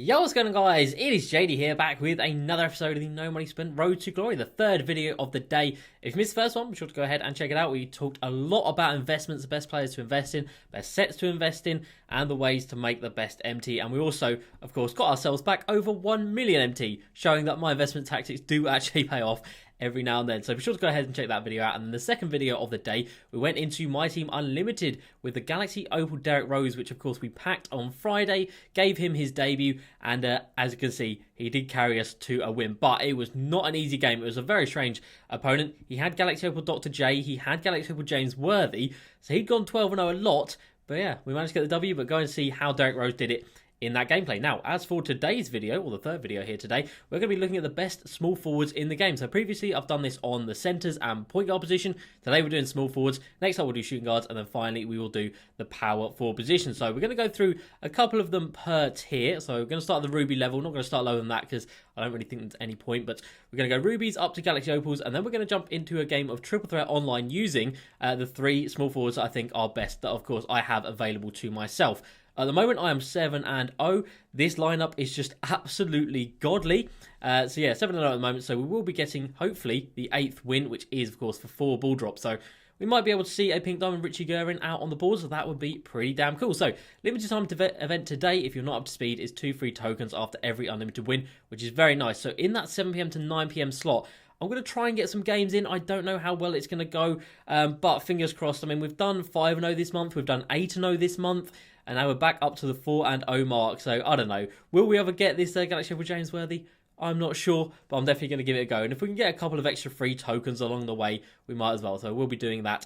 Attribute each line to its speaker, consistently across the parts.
Speaker 1: Yo, what's going on, guys? It is JD here, back with another episode of the No Money Spent Road to Glory, the third video of the day. If you missed the first one, be sure to go ahead and check it out. We talked a lot about investments, the best players to invest in, best sets to invest in, and the ways to make the best MT. And we also, of course, got ourselves back over 1 million MT, showing that my investment tactics do actually pay off every now and then. So be sure to go ahead and check that video out. And then the second video of the day, we went into My Team Unlimited with the Galaxy Opal Derrick Rose, which of course we packed on Friday, gave him his debut, and as you can see, he did carry us to a win. But it was not an easy game. It was a very strange opponent. He had Galaxy Opal Dr. J, he had Galaxy Opal James Worthy, so he'd gone 12-0 a lot. But yeah, we managed to get the W, but go and see how Derrick Rose did it in that gameplay. Now, as for today's video, or the third video here today, we're going to be looking at the best small forwards in the game. So previously, I've done this on the centres and point guard position. Today, we're doing small forwards. Next up, we'll do shooting guards. And then finally, we will do the power forward position. So we're going to go through a couple of them per tier. So we're going to start at the Ruby level. Not going to start lower than that because I don't really think there's any point. But we're going to go Rubies up to Galaxy Opals. And then we're going to jump into a game of Triple Threat Online using the three small forwards that I think are best that, of course, I have available to myself. At the moment, I am 7-0. This lineup is just absolutely godly. So yeah, 7-0 at the moment. So we will be getting, hopefully, the 8th win, which is, of course, for 4 ball drops. So we might be able to see a Pink Diamond Richie Guerin out on the board. So that would be pretty damn cool. So limited time event today, if you're not up to speed, is 2 free tokens after every unlimited win, which is very nice. So in that 7 PM to 9 PM slot, I'm going to try and get some games in. I don't know how well it's going to go, but fingers crossed. I mean, we've done 5-0 this month. We've done 8-0 this month. And now we're back up to the 4-0 mark. So, I don't know. Will we ever get this Galaxy Opal James Worthy? I'm not sure, but I'm definitely going to give it a go. And if we can get a couple of extra free tokens along the way, we might as well. So we'll be doing that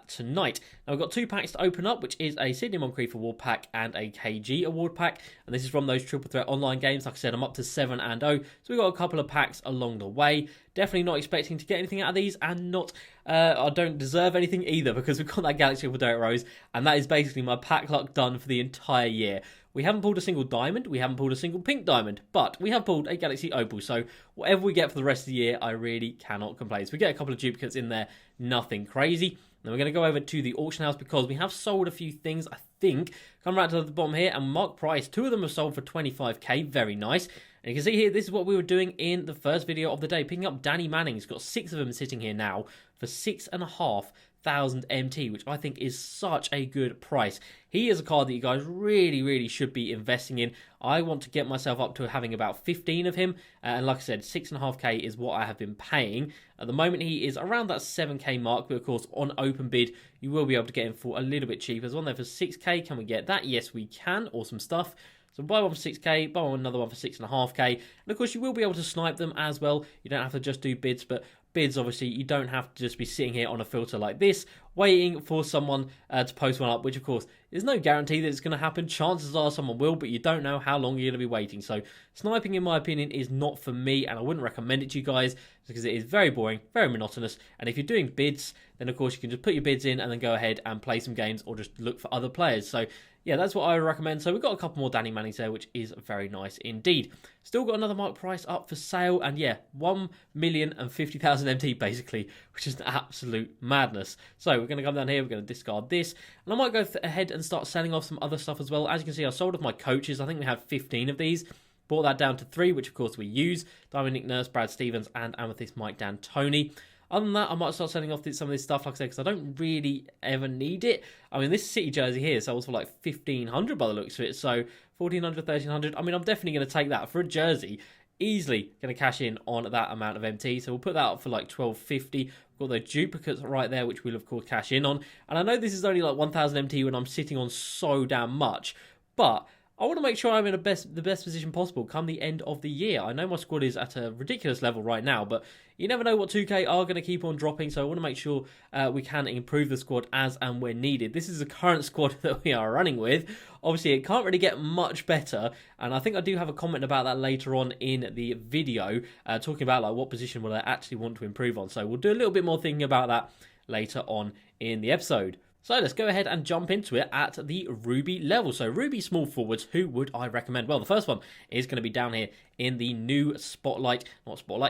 Speaker 1: tonight. Now we've got 2 packs to open up, which is a Sydney Moncrief Award pack and a KG Award pack. And this is from those Triple Threat Online games. Like I said, I'm up to 7-0. So we've got a couple of packs along the way. Definitely not expecting to get anything out of these, and not I don't deserve anything either, because we've got that Galaxy Opal Derrick Rose, and that is basically my pack luck done for the entire year. We haven't pulled a single diamond, we haven't pulled a single pink diamond, but we have pulled a Galaxy Opal, so whatever we get for the rest of the year, I really cannot complain. So we get a couple of duplicates in there, nothing crazy. Then we're going to go over to the auction house because we have sold a few things, I think. Come right to the bottom here, and mark price, 2 of them have sold for 25k, very nice. And you can see here, this is what we were doing in the first video of the day, picking up Danny Manning. He's got 6 of them sitting here now for 6,500 MT, which I think is such a good price. He is a card that you guys really should be investing in. I want to get myself up to having about 15 of him, and like I said, 6.5k is what I have been paying. At the moment, he is around that 7k mark, but of course, on open bid, you will be able to get him for a little bit cheaper. There's one there for 6k. Can we get that? Yes, we can. Awesome stuff. So buy one for 6k, buy another one for 6.5k. And of course, you will be able to snipe them as well. You don't have to just do bids, but bids, obviously, you don't have to just be sitting here on a filter like this, waiting for someone to post one up, which, of course, there's no guarantee that it's going to happen. Chances are someone will, but you don't know how long you're going to be waiting. So sniping, in my opinion, is not for me, and I wouldn't recommend it to you guys because it is very boring, very monotonous. And if you're doing bids, then, of course, you can just put your bids in and then go ahead and play some games or just look for other players. So yeah, that's what I would recommend. So we've got a couple more Danny Mannings there, which is very nice indeed. Still got another mark price up for sale, and yeah, 1,050,000 MT basically, which is an absolute madness. So we're going to come down here, we're going to discard this, and I might go ahead and start selling off some other stuff as well. As you can see, I sold off my coaches. I think we have 15 of these. Brought that down to 3, which of course we use. Diamond Nick Nurse, Brad Stevens, and Amethyst Mike D'Antoni. Other than that, I might start selling off some of this stuff, like I said, because I don't really ever need it. I mean, this City jersey here sells for like 1,500 by the looks of it, so 1,400, 1,300. I mean, I'm definitely going to take that for a jersey. Easily going to cash in on that amount of MT, so we'll put that up for like 1,250. We've got the duplicates right there, which we'll of course cash in on. And I know this is only like 1,000 MT when I'm sitting on so damn much, but I want to make sure I'm in the best position possible come the end of the year. I know my squad is at a ridiculous level right now, but you never know what 2K are going to keep on dropping, so I want to make sure we can improve the squad as and when needed. This is the current squad that we are running with. Obviously, it can't really get much better, and I think I do have a comment about that later on in the video, talking about like what position will I actually want to improve on. So we'll do a little bit more thinking about that later on in the episode. So let's go ahead and jump into it at the Ruby level. So Ruby small forwards, who would I recommend? Well, the first one is going to be down here in the new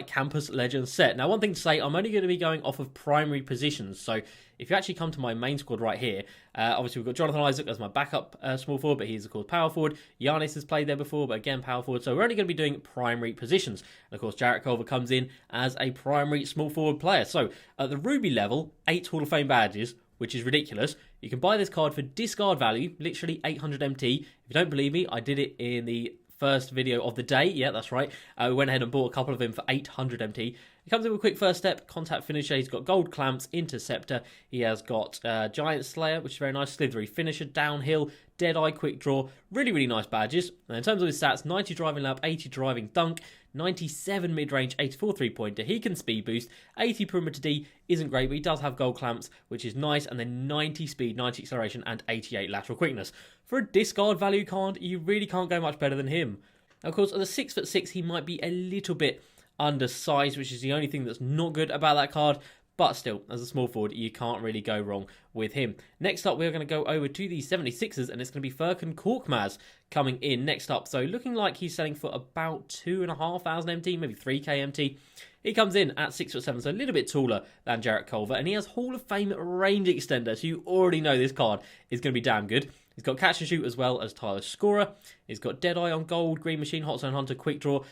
Speaker 1: Campus Legends set. Now, one thing to say, I'm only going to be going off of primary positions. So if you actually come to my main squad right here, obviously we've got Jonathan Isaac as my backup small forward, but he's of course power forward. Giannis has played there before, but again power forward. So we're only going to be doing primary positions. And of course, Jarrett Culver comes in as a primary small forward player. So at the Ruby level, 8 Hall of Fame badges, which is ridiculous. You can buy this card for discard value, literally 800 MT. If you don't believe me, I did it in the first video of the day. Yeah, that's right. We went ahead and bought a couple of him for 800 MT. He comes in with quick first step, contact finisher. He's got gold clamps, interceptor. He has got giant slayer, which is very nice. Slithery finisher, downhill, deadeye, quick draw. Really, really nice badges. And in terms of his stats, 90 driving lap, 80 driving dunk, 97 mid-range, 84 three-pointer. He can speed boost. 80 perimeter D isn't great, but he does have gold clamps, which is nice. And then 90 speed, 90 acceleration, and 88 lateral quickness. For a discard value card, you really can't go much better than him. Of course, at the 6'6", he might be a little bit undersized, which is the only thing that's not good about that card. But still, as a small forward, you can't really go wrong with him. Next up, we're going to go over to the 76ers, and it's going to be Firkin Korkmaz coming in next up. So looking like he's selling for about 2,500 MT, maybe 3k MT. He comes in at 6'7", so a little bit taller than Jarrett Culver, and he has Hall of Fame range extender, so you already know this card is going to be damn good. He's got catch and shoot as well as Tyler Scorer. He's got Deadeye on gold, Green Machine, Hot Zone Hunter, Quick Draw.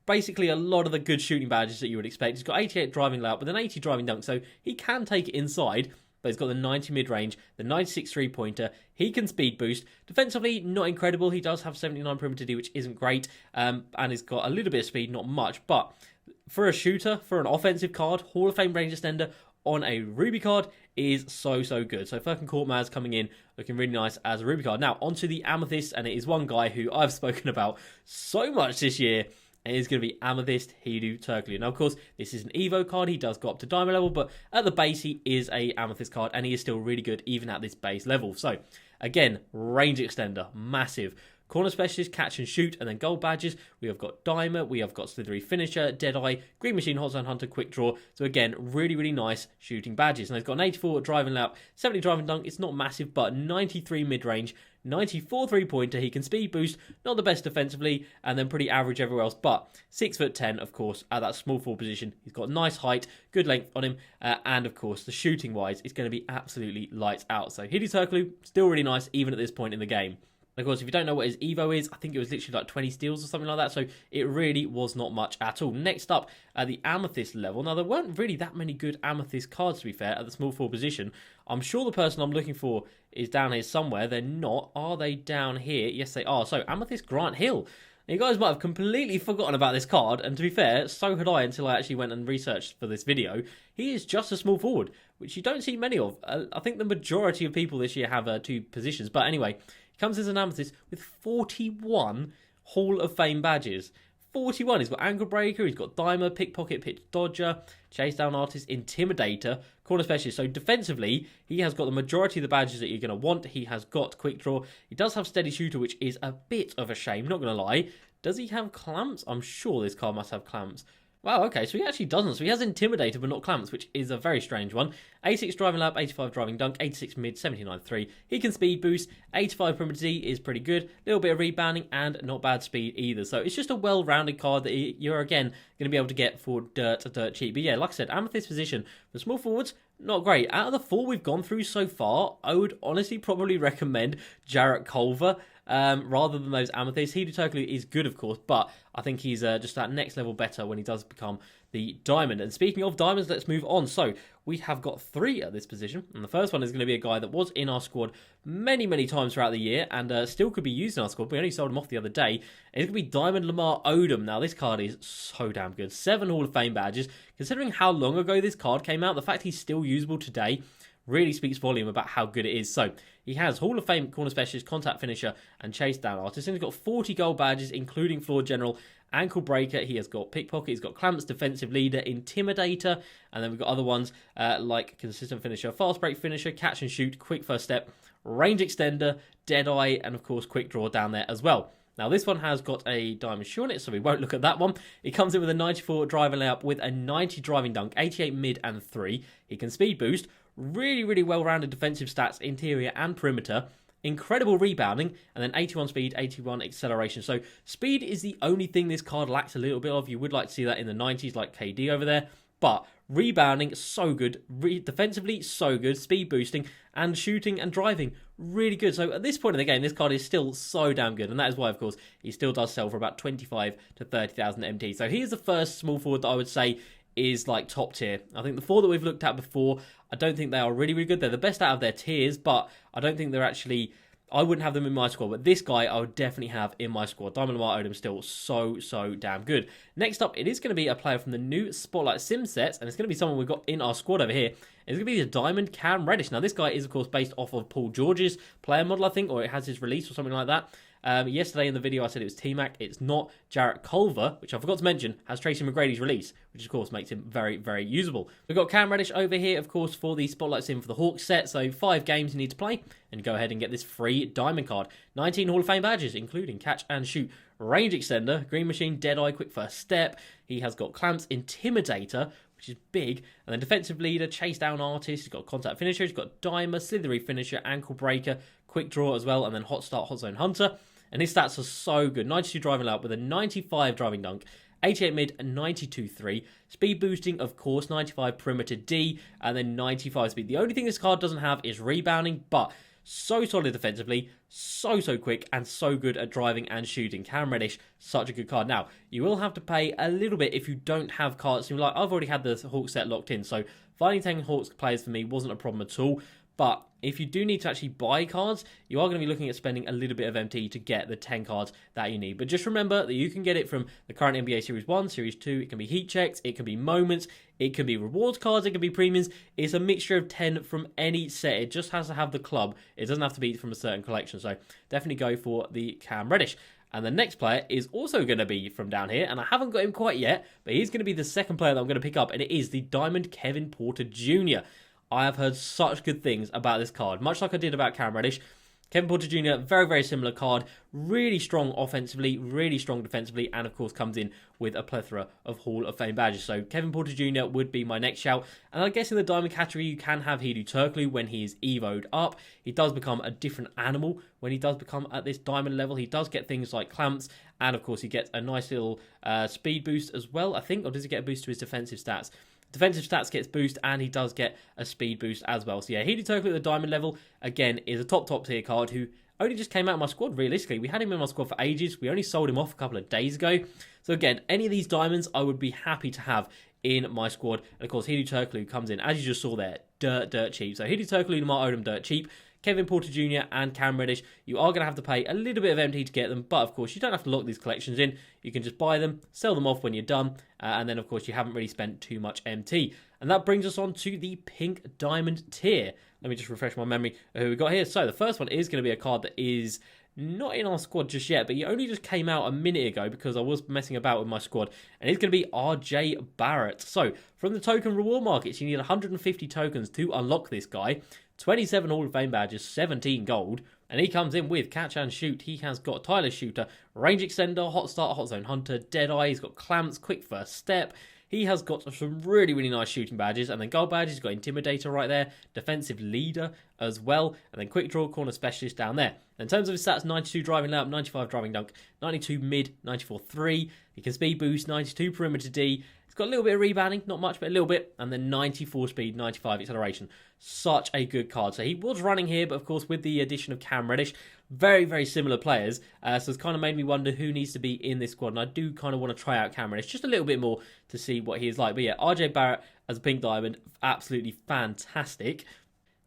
Speaker 1: Basically a lot of the good shooting badges that you would expect. He's got 88 driving layout with an 80 driving dunk, so he can take it inside. But he's got the 90 mid-range, the 96 three-pointer. He can speed boost. Defensively, not incredible. He does have 79 perimeter D, which isn't great. And he's got a little bit of speed, not much. But for a shooter, for an offensive card, Hall of Fame range extender on a Ruby card is so good. So Firkin Korkmaz coming in, looking really nice as a Ruby card. Now, onto the Amethyst, and it is one guy who I've spoken about so much this year, and it's going to be Amethyst Hedo Turkoglu. Now, of course, this is an Evo card. He does go up to Diamond level, but at the base, he is a Amethyst card, and he is still really good even at this base level. So, again, range extender, massive. Corner specialist, catch and shoot, and then gold badges. We have got Dimer, we have got Slithery finisher, Deadeye, Green Machine, Hot Zone Hunter, Quick Draw. So again, really, really nice shooting badges. And he's got an 84 driving lap, 70 driving dunk. It's not massive, but 93 mid-range, 94 three-pointer. He can speed boost, not the best defensively, and then pretty average everywhere else. But 6'10", of course, at that small forward position. He's got nice height, good length on him, and of course, the shooting-wise, it's going to be absolutely lights out. So Hedo Turkoglu, still really nice, even at this point in the game. Of course, if you don't know what his Evo is, I think it was literally like 20 steals or something like that, so it really was not much at all. Next up, at the Amethyst level. Now, there weren't really that many good Amethyst cards, to be fair, at the small forward position. I'm sure the person I'm looking for is down here somewhere. They're not. Are they down here? Yes, they are. So, Amethyst Grant Hill. Now, you guys might have completely forgotten about this card, and to be fair, so had I until I actually went and researched for this video. He is just a small forward, which you don't see many of. I think the majority of people this year have 2 positions, but anyway, comes as an Amethyst with 41 Hall of Fame badges. 41. He's got Ankle Breaker, he's got Dimer, Pickpocket, Pitch Dodger, Chase Down Artist, Intimidator, Corner Specialist. So defensively, he has got the majority of the badges that you're going to want. He has got Quick Draw. He does have Steady Shooter, which is a bit of a shame, not going to lie. Does he have clamps? I'm sure this card must have clamps. Wow, okay, so he actually doesn't. So he has Intimidator, but not clamps, which is a very strange one. 86 driving lap, 85 driving dunk, 86 mid, 79 3. He can speed boost. 85 perimeter D is pretty good. A little bit of rebounding and not bad speed either. So it's just a well-rounded card that you're, again, going to be able to get for dirt cheap. But yeah, like I said, Amethyst position for small forwards, not great. Out of the 4 we've gone through so far, I would honestly probably recommend Jarrett Culver rather than those Amethysts. Hedo Turkoglu is good, of course, but I think he's just that next level better when he does become the diamond. And speaking of diamonds, let's move on. So we have got 3 at this position, and the first one is going to be a guy that was in our squad many times throughout the year and still could be used in our squad. We only sold him off the other day. It's going to be Diamond Lamar Odom. Now, this card is so damn good. 7 Hall of Fame badges. Considering how long ago this card came out, the fact he's still usable today really speaks volume about how good it is. So he has Hall of Fame Corner Specialist, Contact Finisher, and Chase Down Artist. And he's got 40 gold badges, including Floor General, Ankle Breaker. He has got Pickpocket, he's got Clamps, Defensive Leader, Intimidator, and then we've got other ones like Consistent Finisher, Fast Break Finisher, Catch and Shoot, Quick First Step, Range Extender, Deadeye, and of course Quick Draw down there as well. Now, this one has got a diamond shoe on it, so we won't look at that one. It comes in with a 94 driving layup with a 90 driving dunk, 88 mid and 3. He can speed boost, Really, really well-rounded defensive stats, interior and perimeter. Incredible rebounding, and then 81 speed, 81 acceleration. So speed is the only thing this card lacks a little bit of. You would like to see that in the 90s like KD over there. But rebounding, so good. Defensively, so good. Speed boosting, and shooting and driving, really good. So at this point in the game, this card is still so damn good. And that is why, of course, he still does sell for about 25 to 30,000 MT. So he is the first small forward that I would say is like top tier. I think the 4 that we've looked at before, I don't think they are really, really good. They're the best out of their tiers, but I don't think they're actually... I wouldn't have them in my squad, but this guy I would definitely have in my squad. Diamond Lamar Odom still so damn good. Next up, it is going to be a player from the new Spotlight Sim sets, and it's going to be someone we've got in our squad over here. It's going to be the Diamond Cam Radish. Now, this guy is, of course, based off of Paul George's player model, I think, or it has his release or something like that. Yesterday in the video I said it was T-Mac. It's not. Jarrett Culver, which I forgot to mention, has Tracy McGrady's release, which of course makes him very usable. We've got Cam Radish over here, of course, for the Spotlight Sim for the Hawks set. So 5 games you need to play and go ahead and get this free diamond card. 19 Hall of Fame badges, including catch and shoot, range extender, green machine, deadeye, quick first step. He has got clamps, intimidator, which is big, and then defensive leader, chase down artist. He's got contact finisher, he's got dimer, slithery finisher, ankle breaker, quick draw as well, and then hot start, hot zone hunter. And his stats are so good. 92 driving layup with a 95 driving dunk, 88 mid and 92 3. Speed boosting, of course, 95 perimeter D, and then 95 speed. The only thing this card doesn't have is rebounding, but so solid defensively, so quick, and so good at driving and shooting. Cam Radish, such a good card. Now, you will have to pay a little bit if you don't have cards. Like, I've already had the Hawks set locked in, so finding 10 Hawks players for me wasn't a problem at all. But if you do need to actually buy cards, you are going to be looking at spending a little bit of MT to get the 10 cards that you need. But just remember that you can get it from the current NBA Series 1, Series 2. It can be heat checks, it can be moments, it can be rewards cards, it can be premiums. It's a mixture of 10 from any set. It just has to have the club. It doesn't have to be from a certain collection. So definitely go for the Cam Radish. And the next player is also going to be from down here, and I haven't got him quite yet, but he's going to be the second player that I'm going to pick up, and it is the Diamond Kevin Porter Jr. I have heard such good things about this card, much like I did about Cam Radish. Kevin Porter Jr., very similar card. Really strong offensively, really strong defensively, and of course comes in with a plethora of Hall of Fame badges. So Kevin Porter Jr. would be my next shout. And I guess in the diamond category, you can have Hedo Turkoglu when he is evoed up. He does become a different animal when he does become at this diamond level. He does get things like clamps, and of course he gets a nice little speed boost as well, I think. Or does he get a boost to his defensive stats? Defensive stats gets boost, and he does get a speed boost as well. So yeah, Hedo Turkoglu at the diamond level, again, is a top tier card who only just came out of my squad, realistically. We had him in my squad for ages. We only sold him off a couple of days ago. So again, any of these diamonds I would be happy to have in my squad. And of course, Hedo Turkoglu comes in, as you just saw there, dirt cheap. So Hedo Turkoglu, Lamar Odom, dirt cheap. Kevin Porter Jr. and Cam Radish, you are going to have to pay a little bit of MT to get them, but of course you don't have to lock these collections in. You can just buy them, sell them off when you're done, and then of course you haven't really spent too much MT. And that brings us on to the pink diamond tier. Let me just refresh my memory of who we got here. So the first one is going to be a card that is not in our squad just yet, but he only just came out a minute ago because I was messing about with my squad, and it's going to be RJ Barrett. So from the token reward markets, you need 150 tokens to unlock this guy. 27 Hall of Fame badges, 17 gold, and he comes in with catch and shoot. He has got tireless shooter, range extender, hot start, hot zone hunter, deadeye. He's got clamps, quick first step. He has got some really nice shooting badges, and then gold badges. He's got intimidator right there, defensive leader as well, and then quick draw, corner specialist down there. In terms of his stats, 92 driving layup, 95 driving dunk, 92 mid, 94 3. He can speed boost, 92 perimeter D. He's got a little bit of rebounding, not much, but a little bit, and then 94 speed, 95 acceleration. Such a good card. So he was running here, but of course with the addition of Cam Radish, very similar players. So it's kind of made me wonder who needs to be in this squad, and I do kind of want to try out Cam Radish just a little bit more to see what he is like. But yeah, RJ Barrett as a pink diamond, absolutely fantastic.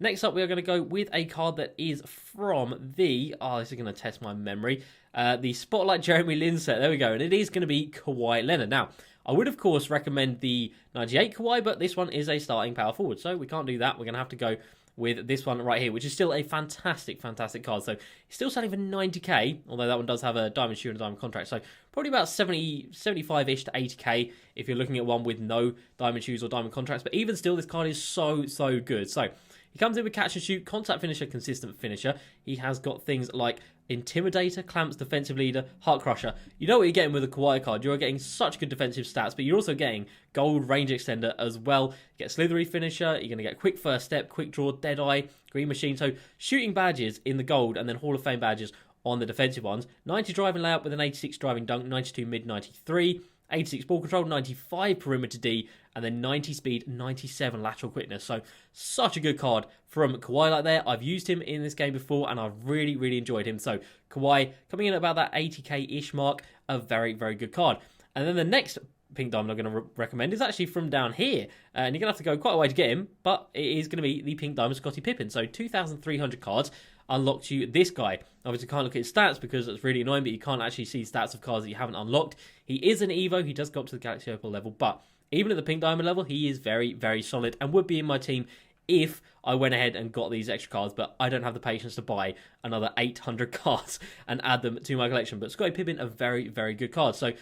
Speaker 1: Next up, we are going to go with a card that is from the... Oh, this is going to test my memory. The Spotlight Jeremy Lin set. There we go. And it is going to be Kawhi Leonard. Now, I would, of course, recommend the 98 Kawhi, but this one is a starting power forward, so we can't do that. We're going to have to go with this one right here, which is still a fantastic card. So, he's still selling for 90k, although that one does have a diamond shoe and a diamond contract, so probably about 75-ish to 80k if you're looking at one with no diamond shoes or diamond contracts. But even still, this card is so good. So, he comes in with catch and shoot, contact finisher, consistent finisher. He has got things like Intimidator, Clamps, Defensive Leader, Heart Crusher. You know what you're getting with a Kawhi card. You're getting such good defensive stats, but you're also getting Gold Range Extender as well. You get Slithery Finisher, you're going to get Quick First Step, Quick Draw, Deadeye, Green Machine. So shooting badges in the gold and then Hall of Fame badges on the defensive ones. 90 driving layup with an 86 driving dunk, 92 mid, 93. 86 ball control, 95 perimeter D, and then 90 speed, 97 lateral quickness. So, such a good card from Kawhi like there. I've used him in this game before, and I've really, really enjoyed him. So, Kawhi coming in at about that 80k-ish mark, a very, very good card. And then the next pink diamond I'm going to recommend is actually from down here. And you're going to have to go quite a way to get him, but it is going to be the pink diamond Scottie Pippen. So, 2,300 cards unlocked you this guy. Obviously, can't look at his stats because it's really annoying, but you can't actually see stats of cards that you haven't unlocked. He is an Evo. He does go up to the Galaxy Opal level, but even at the pink diamond level, he is very, very solid and would be in my team if I went ahead and got these extra cards, but I don't have the patience to buy another 800 cards and add them to my collection. But Scottie Pippen, a very, very good card. So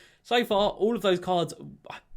Speaker 1: far, all of those cards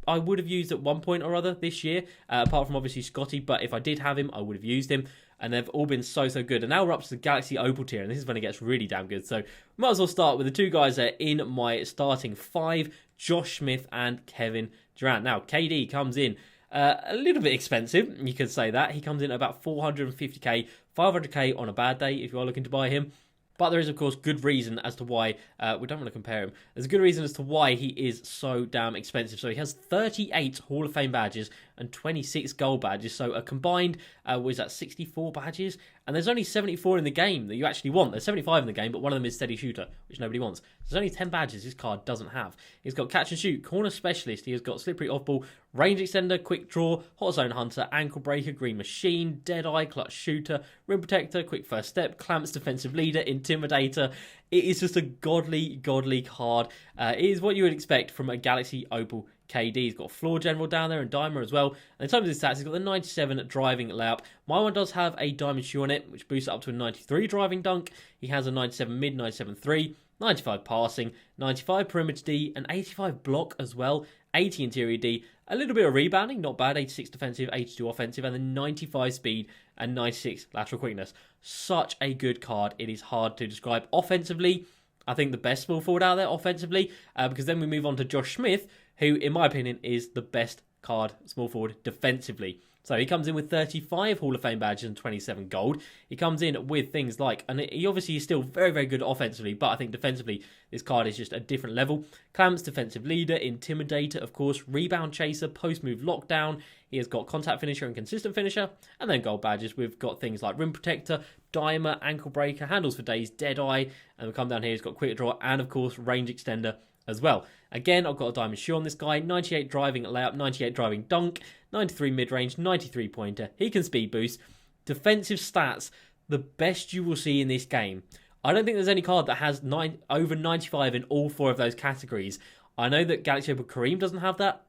Speaker 1: I would have used at one point or other this year, apart from obviously Scotty, but if I did have him, I would have used him. And they've all been so good. And now we're up to the Galaxy Opal tier, and this is when it gets really damn good. So might as well start with the two guys that are in my starting five, Josh Smith and Kevin Durant. Now, KD comes in a little bit expensive, you could say that. He comes in at about 450k, 500k on a bad day if you are looking to buy him. But there is, of course, good reason as to why we don't want to compare him. There's a good reason as to why he is so damn expensive. So he has 38 Hall of Fame badges and 26 gold badges. So a combined, was that 64 badges? And there's only 74 in the game that you actually want. There's 75 in the game, but one of them is Steady Shooter, which nobody wants. There's only 10 badges this card doesn't have. He's got Catch and Shoot, Corner Specialist. He has got Slippery Off-Ball, Range Extender, Quick Draw, Hot Zone Hunter, Ankle Breaker, Green Machine, Deadeye, Clutch Shooter, Rim Protector, Quick First Step, Clamps, Defensive Leader, Intimidator. It is just a godly card. It is what you would expect from a Galaxy Opal KD. He's got Floor General down there and Dimer as well. And in terms of his stats, he's got the 97 driving layup. My one does have a diamond shoe on it, which boosts it up to a 93 driving dunk. He has a 97 mid, 97 3, 95 passing, 95 perimeter D, and 85 block as well. 80 interior D, a little bit of rebounding, not bad, 86 defensive, 82 offensive, and then 95 speed and 96 lateral quickness. Such a good card. It is hard to describe. Offensively, I think the best small forward out there offensively, because then we move on to Josh Smith, who, in my opinion, is the best card small forward defensively. So he comes in with 35 Hall of Fame badges and 27 gold. He comes in with things like, and he obviously is still very good offensively, but I think defensively, this card is just a different level. Clamps, Defensive Leader, Intimidator, of course, Rebound Chaser, Post-Move Lockdown. He has got Contact Finisher and Consistent Finisher. And then gold badges, we've got things like Rim Protector, Dimer, Ankle Breaker, Handles for Days, Deadeye. And we come down here, he's got Quick Draw and, of course, Range Extender as well. Again, I've got a diamond shoe on this guy, 98 driving layup, 98 driving dunk, 93 mid-range, 93 pointer. He can speed boost. Defensive stats, the best you will see in this game. I don't think there's any card that has over 95 in all four of those categories. I know that Galaxy Opal Kareem doesn't have that.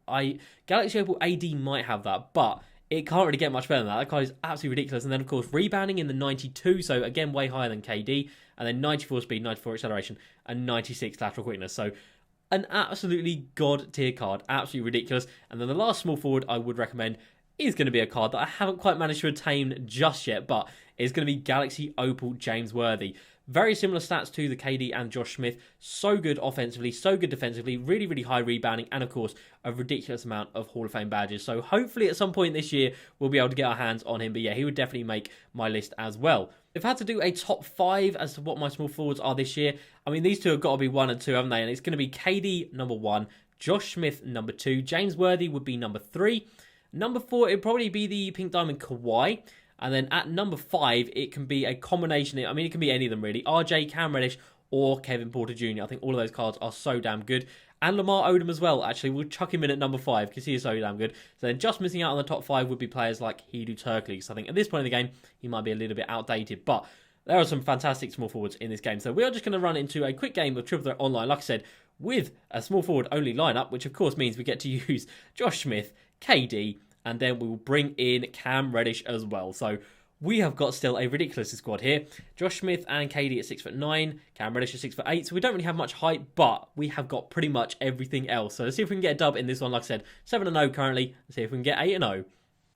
Speaker 1: Galaxy Opal AD might have that, but it can't really get much better than that. That card is absolutely ridiculous. And then, of course, rebounding in the 92, so again, way higher than KD. And then 94 speed, 94 acceleration, and 96 lateral quickness. So an absolutely god tier card, absolutely ridiculous. And then the last small forward I would recommend is going to be a card that I haven't quite managed to attain just yet, but it's going to be Galaxy Opal James Worthy. Very similar stats to the KD and Josh Smith. So good offensively, so good defensively, really high rebounding, and of course, a ridiculous amount of Hall of Fame badges. So hopefully at some point this year, we'll be able to get our hands on him. But yeah, he would definitely make my list as well. If I had to do a top 5 as to what my small forwards are this year, I mean, these two have got to be 1 and 2, haven't they? And it's going to be KD number 1, Josh Smith number 2, James Worthy would be number 3. Number 4, it'd probably be the Pink Diamond Kawhi. And then at number 5, it can be a combination. I mean, it can be any of them, really. RJ, Cam Radish, or Kevin Porter Jr. I think all of those cards are so damn good. And Lamar Odom as well, actually. We'll chuck him in at number 5 because he is so damn good. So then just missing out on the top 5 would be players like Hedo Turkey. Because I think at this point in the game, he might be a little bit outdated. But there are some fantastic small forwards in this game. So we are just going to run into a quick game of Triple Threat Online, like I said, with a small forward only lineup, which of course means we get to use Josh Smith, KD, and then we will bring in Cam Radish as well. So we have got still a ridiculous squad here. Josh Smith and KD at 6'9", Cam Radish at 6'8". So we don't really have much height, but we have got pretty much everything else. So let's see if we can get a dub in this one. Like I said, 7-0 currently. Let's see if we can get 8-0.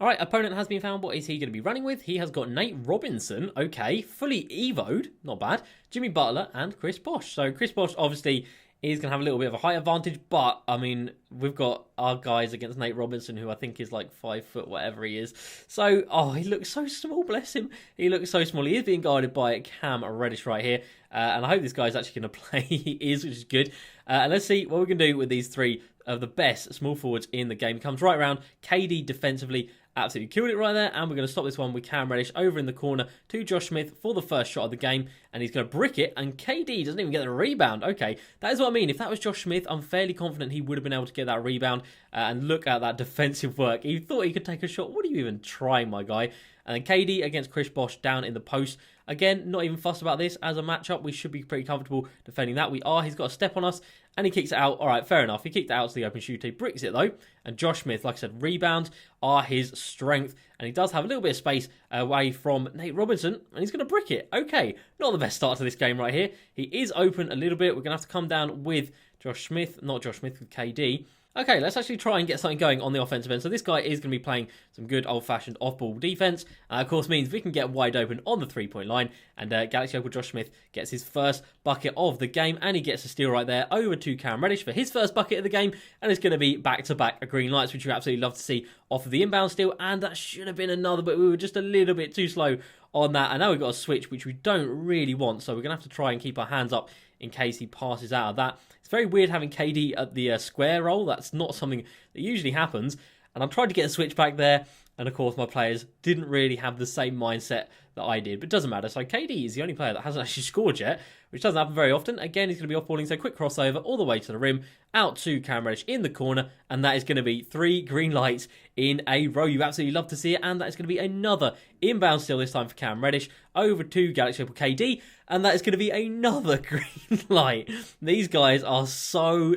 Speaker 1: All right, opponent has been found. What is he going to be running with? He has got Nate Robinson, okay, fully evoed, not bad, Jimmy Butler and Chris Bosh. So Chris Bosh obviously is going to have a little bit of a height advantage, but, I mean, we've got our guys against Nate Robinson, who I think is like 5 foot, whatever he is. So, oh, he looks so small, bless him. He looks so small. He is being guarded by Cam Radish right here, and I hope this guy's actually going to play. He is, which is good. And let's see what we can do with these three of the best small forwards in the game. He comes right around. KD defensively absolutely killed it right there, and we're going to stop this one with Cam Radish over in the corner to Josh Smith for the first shot of the game, and he's going to brick it, and KD doesn't even get the rebound. Okay, that is what I mean. If that was Josh Smith, I'm fairly confident he would have been able to get that rebound, and look at that defensive work. He thought he could take a shot. What are you even trying, my guy? And then KD against Chris Bosh down in the post. Again, not even fussed about this as a matchup. We should be pretty comfortable defending that. We are. He's got a step on us, and he kicks it out. All right, fair enough. He kicked it out to the open shooter. He bricks it, though. And Josh Smith, like I said, rebounds are his strength. And he does have a little bit of space away from Nate Robinson, and he's going to brick it. Okay, not the best start to this game right here. He is open a little bit. We're going to have to come down with Josh Smith, not Josh Smith, with KD. Okay, let's actually try and get something going on the offensive end. So this guy is going to be playing some good old-fashioned off-ball defense. Of course, means we can get wide open on the three-point line. And Galaxy Opal Josh Smith gets his first bucket of the game. And he gets a steal right there over to Cam Radish for his first bucket of the game. And it's going to be back-to-back green lights, which we absolutely love to see off of the inbound steal. And that should have been another, but we were just a little bit too slow on that. And now we've got a switch, which we don't really want. So we're going to have to try and keep our hands up in case he passes out of that. It's very weird having KD at the square roll. That's not something that usually happens. And I'm trying to get a switch back there. And of course, my players didn't really have the same mindset that I did. But it doesn't matter. So KD is the only player that hasn't actually scored yet, which doesn't happen very often. Again, he's going to be off-balling. So quick crossover all the way to the rim, out to Cam Radish in the corner. And that is going to be 3 green lights in a row. You absolutely love to see it. And that is going to be another inbound steal this time for Cam Radish over to Galaxy Opal KD. And that is going to be another green light. These guys are so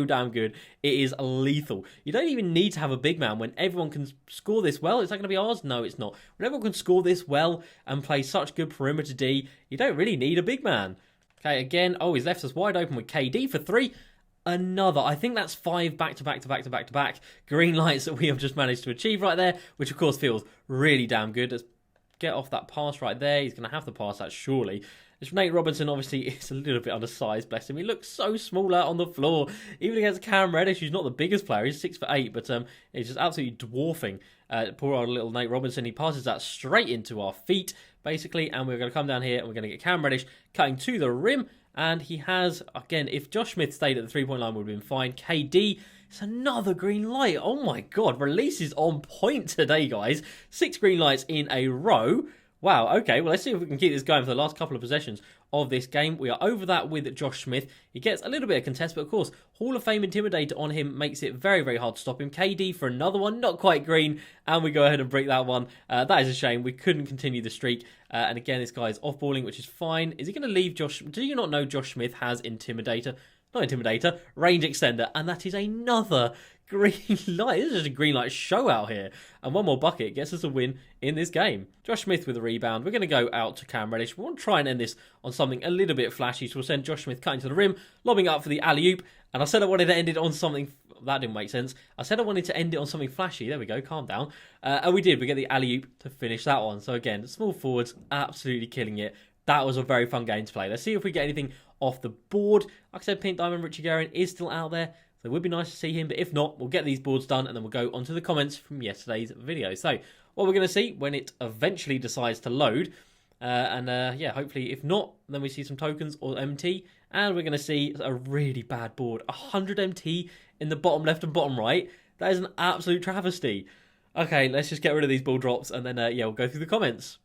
Speaker 1: damn good. It is lethal. You don't even need to have a big man when everyone can score this well. Is that going to be ours? No, it's not. When everyone can score this well and play such good perimeter D, you don't really need a big man. Okay, again, oh, he's left us wide open with KD for 3. Another, I think that's 5 back-to-back green lights that we have just managed to achieve right there, which of course feels really damn good. Let's get off that pass right there. He's going to have to pass that surely. This Nate Robinson obviously is a little bit undersized, bless him. He looks so small out on the floor, even against Cam Radish, who's not the biggest player. He's 6'8", but he's just absolutely dwarfing poor old little Nate Robinson. He passes that straight into our feet, basically, and we're going to come down here and we're going to get Cam Radish cutting to the rim. And he has, again, if Josh Smith stayed at the three-point line, would have been fine. KD, it's another green light. Oh my God, releases on point today, guys. 6 green lights in a row. Wow, okay, well, let's see if we can keep this going for the last couple of possessions of this game. We are over that with Josh Smith. He gets a little bit of contest, but of course, Hall of Fame Intimidator on him makes it very hard to stop him. KD for another one, not quite green, and we go ahead and break that one. That is a shame. We couldn't continue the streak. And again, this guy is off-balling, which is fine. Is he going to leave Josh? Do you not know Josh Smith has Intimidator? Not Intimidator, Range Extender, and that is another green light. This is just a green light show out here. And one more bucket gets us a win in this game. Josh Smith with a rebound. We're going to go out to Cam Radish. We want to try and end this on something a little bit flashy. So we'll send Josh Smith cutting to the rim, lobbing up for the alley-oop. And I said I wanted to end it on something... That didn't make sense. I said I wanted to end it on something flashy. There we go, calm down. And we did. We get the alley-oop to finish that one. So again, small forwards, absolutely killing it. That was a very fun game to play. Let's see if we get anything off the board. Like I said, Pink Diamond Richie Guerin is still out there. So it would be nice to see him, but if not, we'll get these boards done and then we'll go onto the comments from yesterday's video. So what we're going to see when it eventually decides to load, yeah, hopefully if not, then we see some tokens or MT, and we're going to see a really bad board. 100 MT in the bottom left and bottom right. That is an absolute travesty. Okay, let's just get rid of these ball drops and then, yeah, we'll go through the comments.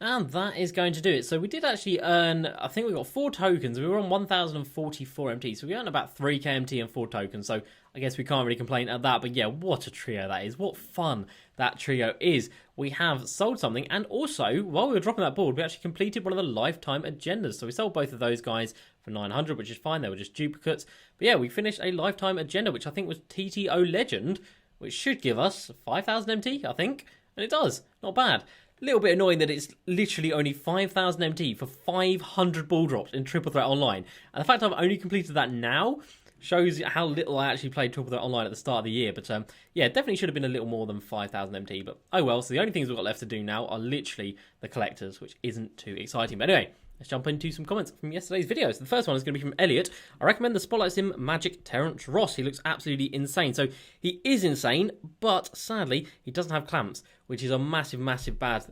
Speaker 1: And that is going to do it. So we did actually earn, I think we got 4 tokens. We were on 1,044 MT. So we earned about 3k MT and 4 tokens. So I guess we can't really complain at that. But yeah, what a trio that is. What fun that trio is. We have sold something. And also, while we were dropping that board, we actually completed one of the lifetime agendas. So we sold both of those guys for 900, which is fine. They were just duplicates. But yeah, we finished a lifetime agenda, which I think was TTO Legend, which should give us 5,000 MT, I think. And it does. Not bad. Little bit annoying that it's literally only 5,000 MT for 500 ball drops in Triple Threat Online. And the fact I've only completed that now Shows how little I actually played Triple Threat Online at the start of the year. But yeah, definitely should have been a little more than 5,000 MT. But oh well, so the only things we've got left to do now are literally the collectors, which isn't too exciting. But anyway, let's jump into some comments from yesterday's video. So the first one is going to be from Elliot. I recommend the Spotlight Sim Magic Terrence Ross. He looks absolutely insane. So he is insane, but sadly, he doesn't have clamps, which is a massive bad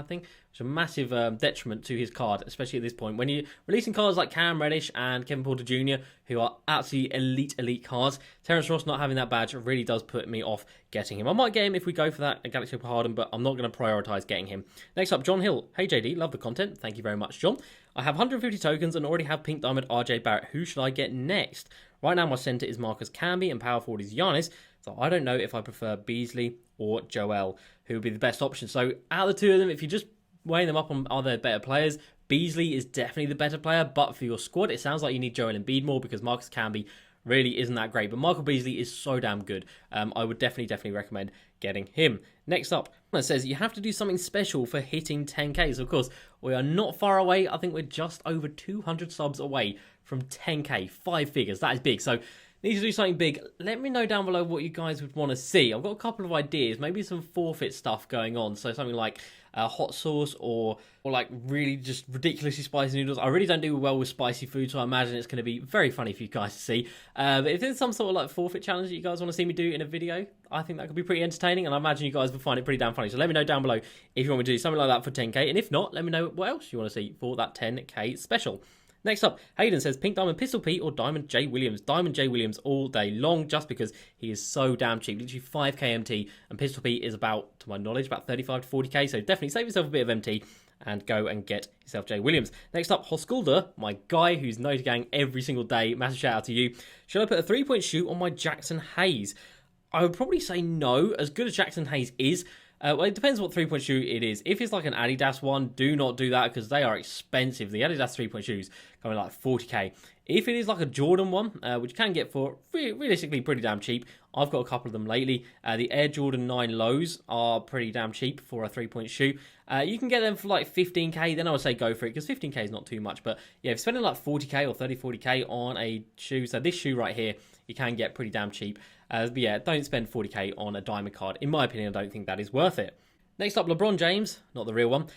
Speaker 1: thing. It's a massive detriment to his card, especially at this point. When you're releasing cards like Cam Radish and Kevin Porter Jr., who are absolutely elite cards, Terrence Ross not having that badge really does put me off getting him. I might get him if we go for that Galaxy Opal Harden, but I'm not going to prioritise getting him. Next up, John Hill. Hey JD, love the content. Thank you very much, John. I have 150 tokens and already have Pink Diamond RJ Barrett. Who should I get next? Right now my centre is Marcus Camby and power forward is Giannis, so I don't know if I prefer Beasley or Joel, who would be the best option. So out of the two of them, if you just weighing them up on are there better players, Beasley is definitely the better player, but for your squad, it sounds like you need Joel Embiid more because Marcus Camby really isn't that great. But Michael Beasley is so damn good. I would definitely recommend getting him. Next up, it says you have to do something special for hitting 10k. So of course, we are not far away. I think we're just over 200 subs away from 10k, 5 figures. That is big. So need to do something big. Let me know down below what you guys would want to see. I've got a couple of ideas, maybe some forfeit stuff going on. So something like hot sauce or like really just ridiculously spicy noodles. I really don't do well with spicy food, so I imagine it's going to be very funny for you guys to see. But if there's some sort of like forfeit challenge that you guys want to see me do in a video, I think that could be pretty entertaining, and I imagine you guys would find it pretty damn funny. So let me know down below if you want me to do something like that for 10k, and if not, let me know what else you want to see for that 10k special. Next up, Hayden says Pink Diamond Pistol Pete or Diamond J Williams. Diamond J Williams all day long, just because he is so damn cheap. Literally 5k MT, and Pistol Pete is about, to my knowledge, about 35 to 40k. So definitely save yourself a bit of MT and go and get yourself J Williams. Next up, Hoskulda, my guy who's no gang every single day. Massive shout out to you. Should I put a 3-point shoot on my Jackson Hayes? I would probably say no. As good as Jackson Hayes is, well, it depends what 3-point shoe it is. If it's like an Adidas one, do not do that because they are expensive. The Adidas 3-point shoes come in like 40k. If it is like a Jordan one, which you can get for realistically pretty damn cheap, I've got a couple of them lately. The Air Jordan 9 lows are pretty damn cheap for a 3-point shoe. You can get them for like 15k, then I would say go for it because 15k is not too much. But yeah, if you're spending like 40k or 40k on a shoe, so this shoe right here, you can get pretty damn cheap. But yeah, don't spend 40k on a diamond card. In my opinion, I don't think that is worth it. Next up, LeBron James, not the real one,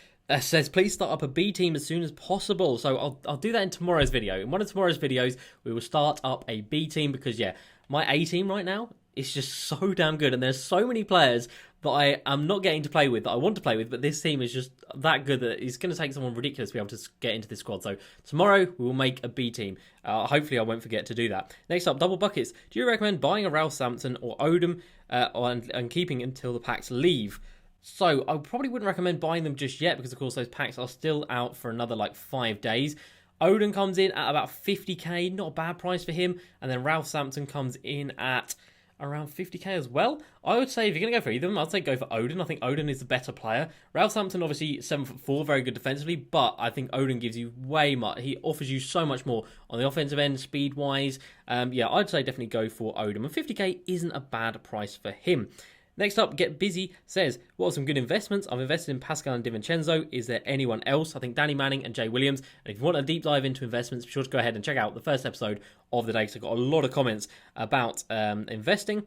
Speaker 1: says please start up a B team as soon as possible. So I'll do that in tomorrow's video. In one of tomorrow's videos, we will start up a B team because yeah, my A team right now is just so damn good, and there's so many players that I am not getting to play with that I want to play with, but this team is just that good that it's going to take someone ridiculous to be able to get into this squad. So tomorrow we will make a B team. Hopefully I won't forget to do that. Next up, double buckets. Do you recommend buying a Ralph Sampson or Odom and keeping until the packs leave? So I probably wouldn't recommend buying them just yet because of course those packs are still out for another like 5 days. Odom comes in at about 50k, not a bad price for him, and then Ralph Sampson comes in at around 50k as well. I would say if you're going to go for either of them, I'd say go for Odom. I think Odom is the better player. Ralph Sampson, obviously 7'4", very good defensively, but I think Odom gives you way much. He offers you so much more on the offensive end, speed-wise. Yeah, I'd say definitely go for Odom, and 50k isn't a bad price for him. Next up, Get Busy says, what are some good investments? I've invested in Pascal and DiVincenzo. Is there anyone else? I think Danny Manning and Jay Williams. And if you want a deep dive into investments, be sure to go ahead and check out the first episode of the day because I got a lot of comments about investing.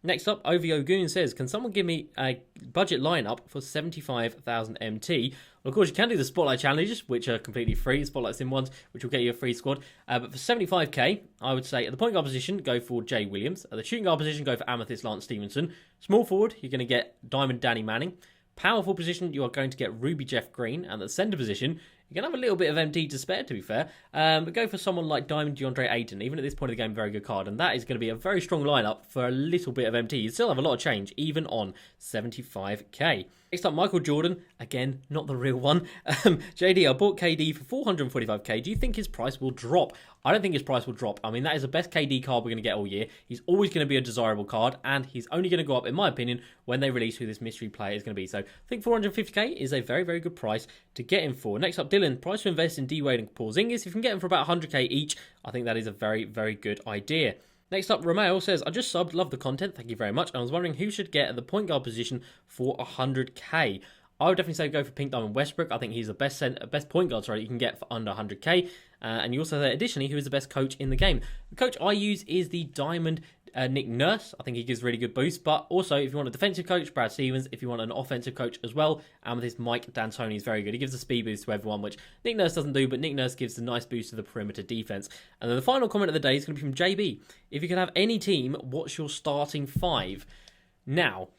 Speaker 1: Next up, OVO Goon says, can someone give me a budget lineup for 75,000 MT? Well, of course, you can do the Spotlight Challenges, which are completely free, Spotlight Sim ones, which will get you a free squad. But for 75k, I would say at the point guard position, go for Jay Williams. At the shooting guard position, go for Amethyst Lance Stevenson. Small forward, you're going to get Diamond Danny Manning. Powerful position, you are going to get Ruby Jeff Green. And at the centre position, you're going to have a little bit of MT to spare, to be fair. But go for someone like Diamond DeAndre Ayton. Even at this point of the game, very good card. And that is going to be a very strong lineup for a little bit of MT. You still have a lot of change, even on 75k. Next up, Michael Jordan. Again, not the real one. JD, I bought KD for 445k. Do you think his price will drop? I don't think his price will drop. I mean, that is the best KD card we're going to get all year. He's always going to be a desirable card, and he's only going to go up, in my opinion, when they release who this mystery player is going to be. So I think 450k is a very, very good price to get him for. Next up, Dylan, price to invest in D-Wade and Porzingis. If you can get them for about 100k each, I think that is a very, very good idea. Next up, Romeo says, I just subbed, love the content, thank you very much. I was wondering who should get at the point guard position for 100k. I would definitely say go for Pink Diamond Westbrook. I think he's the best point guard, you can get for under 100k. And you also say, additionally, who is the best coach in the game? The coach I use is the Diamond Nick Nurse. I think he gives really good boosts. But also, if you want a defensive coach, Brad Stevens. If you want an offensive coach as well, and with his Mike D'Antoni is very good. He gives a speed boost to everyone, which Nick Nurse doesn't do, but Nick Nurse gives a nice boost to the perimeter defense. And then the final comment of the day is going to be from JB. If you could have any team, what's your starting 5? Now,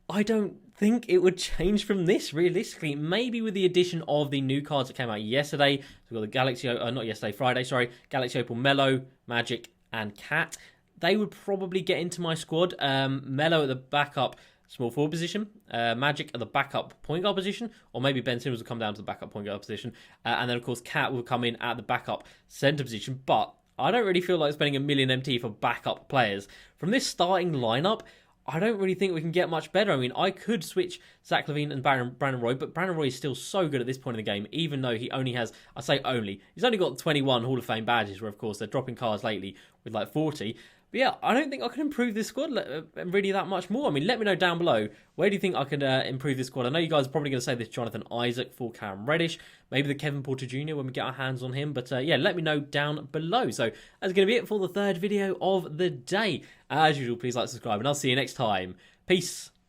Speaker 1: I don't think it would change from this, realistically. Maybe with the addition of the new cards that came out yesterday. So we've got the Galaxy, not yesterday, Friday, sorry. Galaxy Opal, Mellow, Magic, and Cat. They would probably get into my squad. Mellow at the backup small forward position. Magic at the backup point guard position. Or maybe Ben Simmons will come down to the backup point guard position. And then, of course, Cat will come in at the backup centre position. But I don't really feel like spending $1 million MT for backup players. From this starting lineup, I don't really think we can get much better. I mean, I could switch Zach LaVine and Brandon Roy, but Brandon Roy is still so good at this point in the game, even though he only has, I say only, he's only got 21 Hall of Fame badges, where, of course, they're dropping cards lately with like 40. But yeah, I don't think I can improve this squad really that much more. I mean, let me know down below, where do you think I could improve this squad? I know you guys are probably going to say this Jonathan Isaac for Cam Radish, maybe the Kevin Porter Jr. when we get our hands on him. But yeah, let me know down below. So that's going to be it for the third video of the day. As usual, please like, subscribe, and I'll see you next time. Peace.